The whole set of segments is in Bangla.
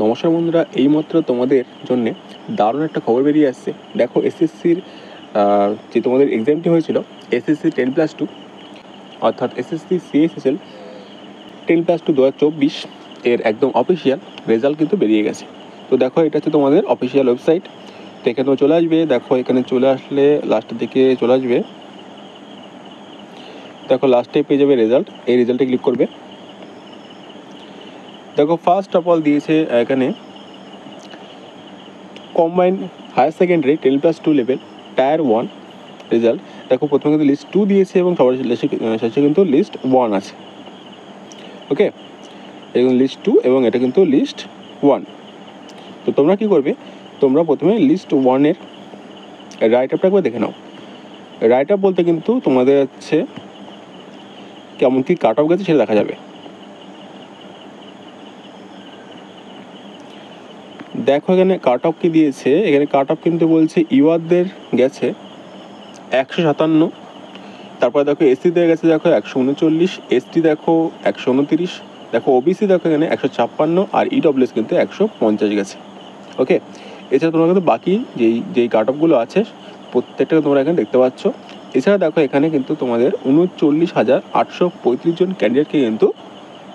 নমস্কার বন্ধুরা, এইমাত্র তোমাদের জন্য দারুণ একটা খবর বেরিয়ে আসছে। দেখো, এসএসসির যে তোমাদের এক্সামটি হয়েছিল এসএসসি 10+2 অর্থাৎ এসএসসি সিএসএসএল 10+2 2024 এর একদম অফিসিয়াল রেজাল্ট কিন্তু বেরিয়ে গেছে। তো দেখো, এটা হচ্ছে তোমাদের অফিসিয়াল ওয়েবসাইট। তো এখানেও চলে আসবে। দেখো, এখানে চলে আসলে লাস্টের দিকে চলে আসবে। দেখো, লাস্টে পেয়ে যাবে রেজাল্ট। এই রেজাল্টে ক্লিক করবে। দেখো, ফার্স্ট অফ অল দিয়েছে এখানে combined higher secondary 10+2 level tier 1 result. দেখো, প্রথমে কিন্তু লিস্ট 2 দিয়েছে এবং সবার শেষে কিন্তু লিস্ট 1 আছে। ওকে, এরকম লিস্ট 2 এবং এটা কিন্তু লিস্ট 1। তো তোমরা কী করবে, তোমরা প্রথমে লিস্ট 1-এর রাইট আপটা একবার দেখে নাও। রাইট আপ বলতে কিন্তু তোমাদের হচ্ছে কেমন কী কাট অফ গেছে সেটা দেখা যাবে। দেখো, এখানে কাট অফ কী দিয়েছে। এখানে কাট অফ কিন্তু বলছে ইউআরদের গেছে 157। তারপরে দেখো এসসিদের গেছে দেখো 139, এসটি দেখো 129, দেখো ওবিসি দেখো এখানে 156 আর ইডব্লিউএস কিন্তু 150 গেছে। ওকে, এছাড়া তোমরা কিন্তু বাকি যেই কাট অফগুলো আছে প্রত্যেকটা তোমরা এখানে দেখতে পাচ্ছ। এছাড়া দেখো, এখানে কিন্তু তোমাদের 39,835 জন ক্যান্ডিডেটকে কিন্তু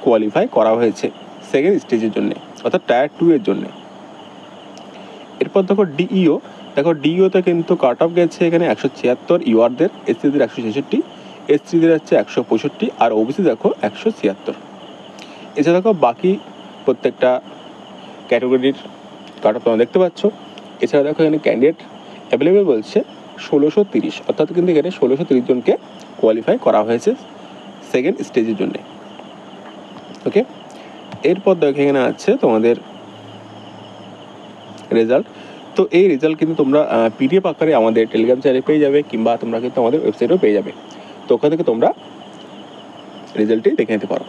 কোয়ালিফাই করা হয়েছে সেকেন্ড স্টেজের জন্যে, অর্থাৎ টায়ার 2 এর জন্যে। এরপর দেখো ডিইও, দেখো ডিইওতে কিন্তু কাট অফ গেছে এখানে 176 ইউআরদের, এসসিদের 166, এসটিদের হচ্ছে 165 আর ওবিসি দেখো 176। এছাড়া দেখো বাকি প্রত্যেকটা ক্যাটাগরির কাট অফ তোমরা দেখতে পাচ্ছ। এছাড়া দেখো এখানে ক্যান্ডিডেট অ্যাভেলেবেল বলছে 1630, অর্থাৎ কিন্তু এখানে 1630 জনকে কোয়ালিফাই করা হয়েছে সেকেন্ড স্টেজের জন্যে। ওকে, এরপর দেখো এখানে আছে তোমাদের রেজাল্ট। তো এই রেজাল্ট কিন্তু তোমরা পিডিএফ আকারে আমাদের টেলিগ্রাম চ্যানেলে পেয়ে যাবে, কিংবা তোমরা কিন্তু আমাদের ওয়েবসাইটেও পেয়ে যাবে। তো ওখান থেকে তোমরা রেজাল্টটি দেখে নিতে পারো।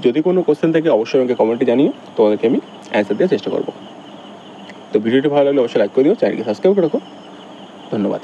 যদি কোনো কোশ্চেন থাকে অবশ্যই আমাকে কমেন্টে জানিও, তোমাদেরকে আমি অ্যান্সার দেওয়ার চেষ্টা করবো। তো ভিডিওটি ভালো লাগলে অবশ্যই লাইক করে দিও, চ্যানেলকে সাবস্ক্রাইব করে রাখো। ধন্যবাদ।